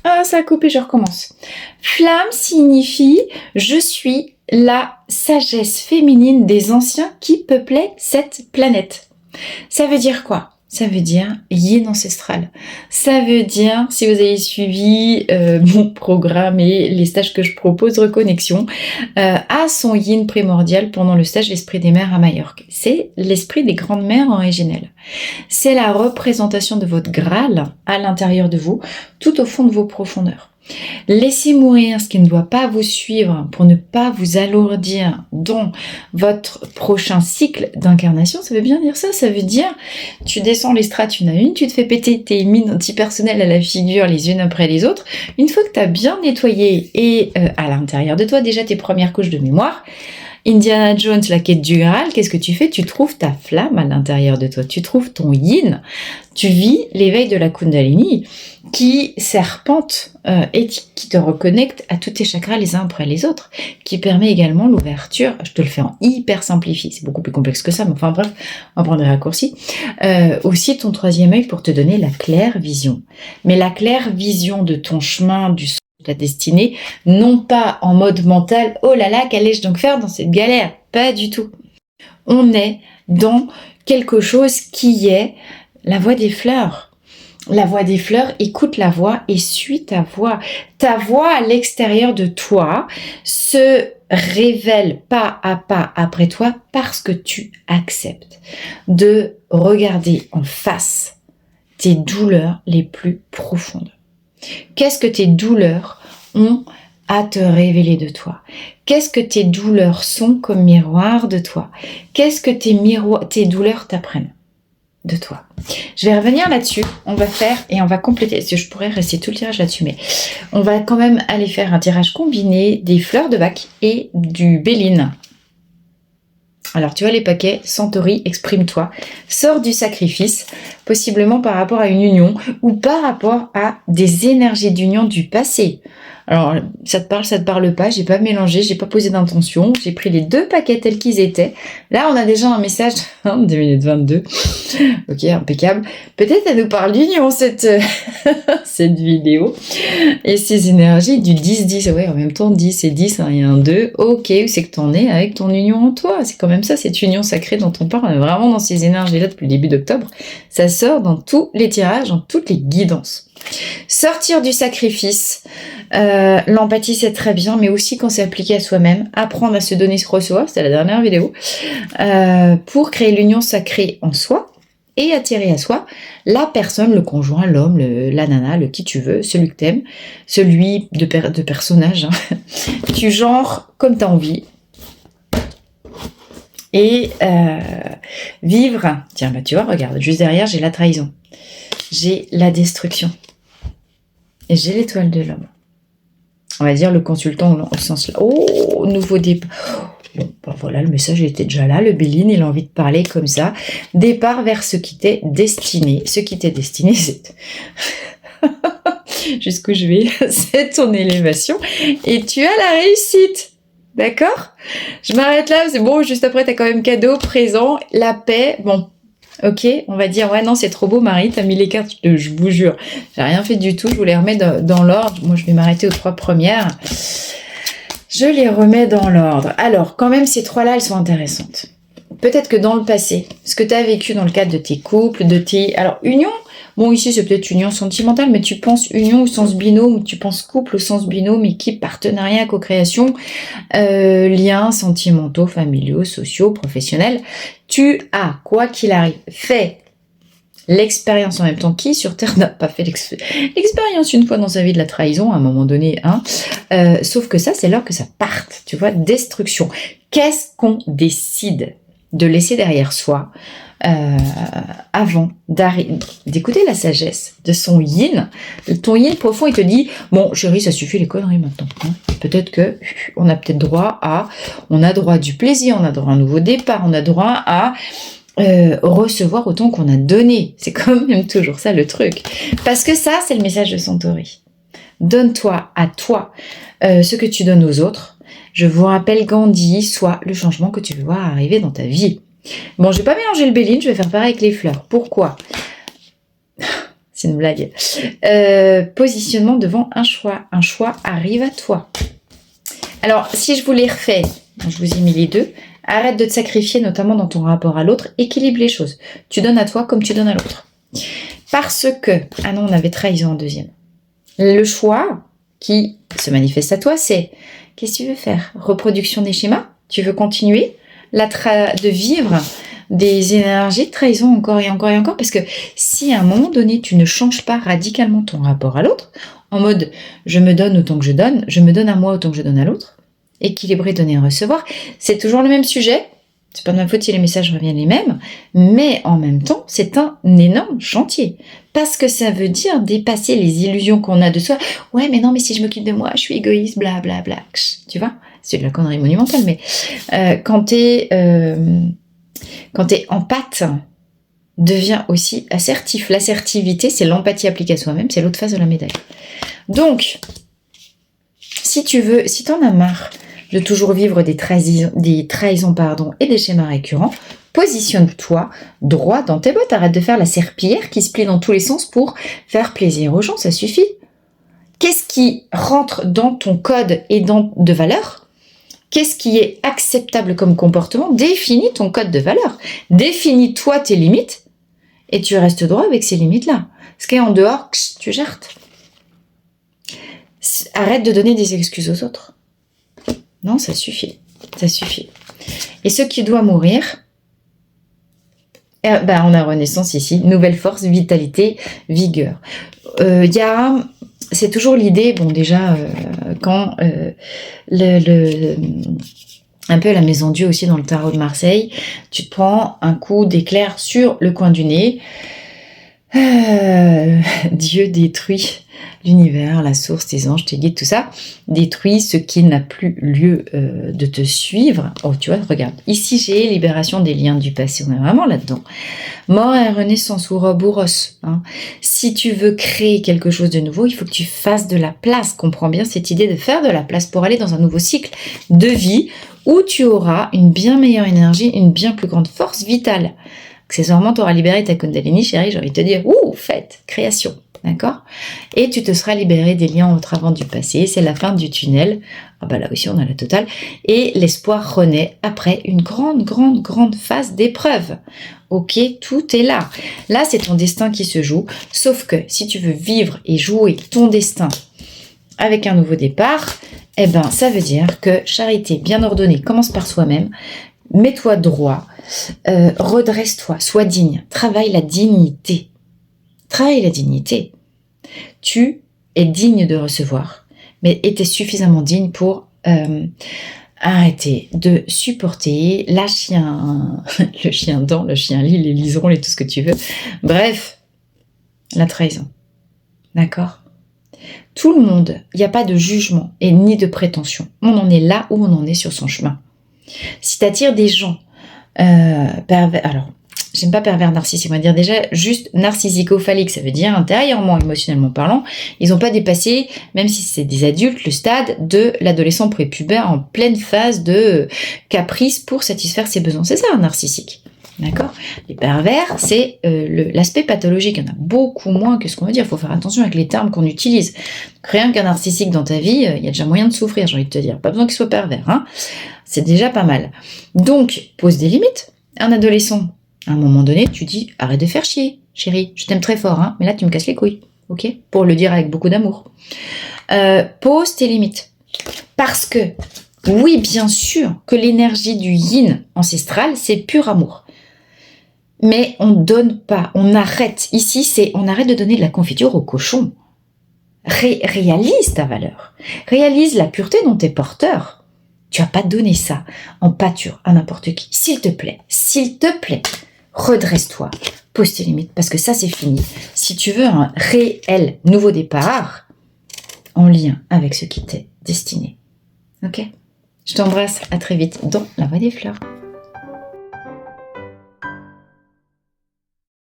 Ah, ça a coupé, je recommence. Flamme signifie je suis la sagesse féminine des anciens qui peuplaient cette planète. Ça veut dire quoi? Ça veut dire yin ancestral. Ça veut dire, si vous avez suivi mon programme et les stages que je propose, Reconnexion, à son yin primordial pendant le stage L'Esprit des Mers à Majorque. C'est l'esprit des grandes mers originelles. C'est la représentation de votre Graal à l'intérieur de vous, tout au fond de vos profondeurs. Laissez mourir ce qui ne doit pas vous suivre pour ne pas vous alourdir dans votre prochain cycle d'incarnation. Ça veut bien dire ça, ça veut dire tu descends les strates une à une, tu te fais péter tes mines antipersonnelles à la figure les unes après les autres. Une fois que tu as bien nettoyé et à l'intérieur de toi déjà tes premières couches de mémoire, Indiana Jones, la quête du Graal, qu'est-ce que tu fais? Tu trouves ta flamme à l'intérieur de toi, tu trouves ton yin, tu vis l'éveil de la Kundalini qui serpente et qui te reconnecte à tous tes chakras les uns après les autres, qui permet également l'ouverture, je te le fais en hyper simplifié, c'est beaucoup plus complexe que ça, mais enfin bref, on va prendre des raccourcis, aussi ton troisième œil pour te donner la claire vision. Mais la claire vision de ton chemin, du la destinée, non pas en mode mental, oh là là, qu'allais-je donc faire dans cette galère? Pas du tout. On est dans quelque chose qui est la voix des fleurs. La voix des fleurs, écoute la voix et suis ta voix. Ta voix à l'extérieur de toi se révèle pas à pas après toi parce que tu acceptes de regarder en face tes douleurs les plus profondes. Qu'est-ce que tes douleurs ont à te révéler de toi? Qu'est-ce que tes douleurs sont comme miroir de toi? Qu'est-ce que tes douleurs t'apprennent de toi? Je vais revenir là-dessus. On va faire et on va compléter. Parce que je pourrais rester tout le tirage là-dessus, mais on va quand même aller faire un tirage combiné des fleurs de bac et du Béline. Alors, tu vois les paquets, Centauri, exprime-toi, sors du sacrifice, possiblement par rapport à une union ou par rapport à des énergies d'union du passé. Alors, ça te parle pas, j'ai pas mélangé, j'ai pas posé d'intention, j'ai pris les deux paquets tels qu'ils étaient. Là, on a déjà un message, 2 minutes 22. Ok, impeccable. Peut-être elle nous parle d'union, cette vidéo. Et ces énergies du 10-10, ouais, en même temps, 10 et 10, hein, il y a un 2. Ok, où c'est que t'en es avec ton union en toi? C'est quand même ça, cette union sacrée dont on parle, on est vraiment dans ces énergies-là depuis le début d'octobre. Ça sort dans tous les tirages, dans toutes les guidances. Sortir du sacrifice, l'empathie c'est très bien, mais aussi quand c'est appliqué à soi-même, apprendre à se donner ce recevoir, c'était la dernière vidéo, pour créer l'union sacrée en soi et attirer à soi la personne, le conjoint, l'homme, la nana, le qui tu veux, celui que t'aimes, celui de personnage, hein. Tu genres comme t'as envie. Et vivre, tiens bah tu vois, regarde, juste derrière j'ai la trahison, j'ai la destruction. Et j'ai l'étoile de l'homme. On va dire le consultant au sens là. Oh, nouveau départ. Bon, ben voilà, le message était déjà là. Le Béline, il a envie de parler comme ça. Départ vers ce qui t'est destiné. Ce qui t'est destiné, c'est... Jusqu'où je vais, c'est ton élévation. Et tu as la réussite. D'accord? Je m'arrête là. C'est bon, juste après, t'as quand même cadeau, présent, la paix. Bon. Ok, on va dire, ouais, non, c'est trop beau, Marie, t'as mis les cartes, je vous jure. J'ai rien fait du tout, je vous les remets dans l'ordre. Moi, je vais m'arrêter aux 3 premières. Je les remets dans l'ordre. Alors, quand même, ces 3-là, elles sont intéressantes. Peut-être que dans le passé, ce que tu as vécu dans le cadre de tes couples, de tes... Alors, union, bon, ici, c'est peut-être union sentimentale, mais tu penses union au sens binôme, tu penses couple au sens binôme, équipe, partenariat, co-création, liens sentimentaux, familiaux, sociaux, professionnels. Tu as, quoi qu'il arrive, fait l'expérience en même temps. Qui sur Terre n'a pas fait l'expérience une fois dans sa vie de la trahison, à un moment donné, hein, sauf que ça, c'est l'heure que ça parte, tu vois, destruction. Qu'est-ce qu'on décide de laisser derrière soi avant d'écouter la sagesse de son yin? Ton yin profond, il te dit, bon chérie, ça suffit les conneries maintenant, hein. Peut-être que on a peut-être droit à du plaisir, on a droit à un nouveau départ, on a droit à recevoir autant qu'on a donné. C'est quand même toujours ça le truc, parce que ça, c'est le message de Centauri. Donne-toi à toi ce que tu donnes aux autres. Je vous rappelle Gandhi, soit le changement que tu veux voir arriver dans ta vie. Bon, je vais pas mélanger le Béline, je vais faire pareil avec les fleurs. Pourquoi? C'est une blague. Positionnement devant un choix. Un choix arrive à toi. Alors, si je vous les refais, je vous ai mis les deux. Arrête de te sacrifier, notamment dans ton rapport à l'autre. Équilibre les choses. Tu donnes à toi comme tu donnes à l'autre. Parce que... Ah non, on avait trahison en deuxième. Le choix qui se manifeste à toi, c'est... Qu'est-ce que tu veux faire? Reproduction des schémas? Tu veux continuer de vivre des énergies de trahison encore et encore et encore? Parce que si à un moment donné, tu ne changes pas radicalement ton rapport à l'autre, en mode je me donne autant que je me donne à moi autant que je donne à l'autre, équilibrer, donner et recevoir, c'est toujours le même sujet. C'est pas de ma faute si les messages reviennent les mêmes, mais en même temps, c'est un énorme chantier. Parce que ça veut dire dépasser les illusions qu'on a de soi. Ouais, mais non, mais si je m'occupe de moi, je suis égoïste, bla bla bla. Tu vois? C'est de la connerie monumentale, mais quand t'es empathe, deviens aussi assertif. L'assertivité, c'est l'empathie appliquée à soi-même, c'est l'autre face de la médaille. Donc, si t'en as marre de toujours vivre des trahisons et des schémas récurrents, positionne-toi droit dans tes bottes. Arrête de faire la serpillière qui se plie dans tous les sens pour faire plaisir aux gens, ça suffit. Qu'est-ce qui rentre dans ton code et de valeurs? Qu'est-ce qui est acceptable comme comportement? Définis ton code de valeurs. Définis-toi tes limites et tu restes droit avec ces limites-là. Ce qui est en dehors, tu gères. Arrête de donner des excuses aux autres. Non, ça suffit. Ça suffit. Et ce qui doit mourir, on a renaissance ici. Nouvelle force, vitalité, vigueur. C'est toujours l'idée, bon déjà, quand un peu la maison Dieu aussi dans le tarot de Marseille, tu te prends un coup d'éclair sur le coin du nez. Dieu détruit l'univers, la source, tes anges, tes guides, tout ça, détruit ce qui n'a plus lieu de te suivre. Oh, tu vois, regarde, ici j'ai libération des liens du passé, on est vraiment là-dedans. Mort et renaissance, ouroboros. Hein. Si tu veux créer quelque chose de nouveau, il faut que tu fasses de la place. Comprends bien cette idée de faire de la place pour aller dans un nouveau cycle de vie où tu auras une bien meilleure énergie, une bien plus grande force vitale. Accessoirement, tu auras libéré ta Kundalini, chérie, j'ai envie de te dire, fête, création, d'accord? Et tu te seras libéré des liens au travers du passé, c'est la fin du tunnel, là aussi on a la totale, et l'espoir renaît après une grande phase d'épreuve. Ok, tout est là. Là, c'est ton destin qui se joue, sauf que si tu veux vivre et jouer ton destin avec un nouveau départ, ça veut dire que charité bien ordonnée commence par soi-même, mets-toi droit, redresse-toi, sois digne, travaille la dignité. Travaille la dignité. Tu es digne de recevoir, mais es suffisamment digne pour arrêter de supporter le chien dent, le chien lit, les liserons et tout ce que tu veux. Bref, la trahison. D'accord? Tout le monde, il n'y a pas de jugement et ni de prétention. On en est là où on en est sur son chemin. Si tu attires des gens pervers, alors j'aime pas pervers narcissique, on va dire déjà juste narcissico-phallique, ça veut dire intérieurement, émotionnellement parlant, ils n'ont pas dépassé, même si c'est des adultes, le stade de l'adolescent prépubère en pleine phase de caprice pour satisfaire ses besoins. C'est ça un narcissique. D'accord? Les pervers, c'est l'aspect pathologique. Il y en a beaucoup moins que ce qu'on veut dire. Il faut faire attention avec les termes qu'on utilise. Donc, rien qu'un narcissique dans ta vie, il y a déjà moyen de souffrir, j'ai envie de te dire. Pas besoin qu'il soit pervers. Hein, c'est déjà pas mal. Donc, pose des limites. Un adolescent, à un moment donné, tu dis « Arrête de faire chier, chérie. Je t'aime très fort, hein, mais là, tu me casses les couilles. » Ok? Pour le dire avec beaucoup d'amour. Pose tes limites. Parce que, oui, bien sûr que l'énergie du yin ancestral, c'est pur amour. Mais on donne pas, on arrête. Ici, on arrête de donner de la confiture au cochon. Réalise ta valeur. Réalise la pureté dont tu es porteur. Tu vas pas donner ça en pâture à n'importe qui. S'il te plaît, redresse-toi. Pose tes limites, parce que ça, c'est fini. Si tu veux un réel nouveau départ, en lien avec ce qui t'est destiné. Ok? Je t'embrasse, à très vite dans la Voie des Fleurs.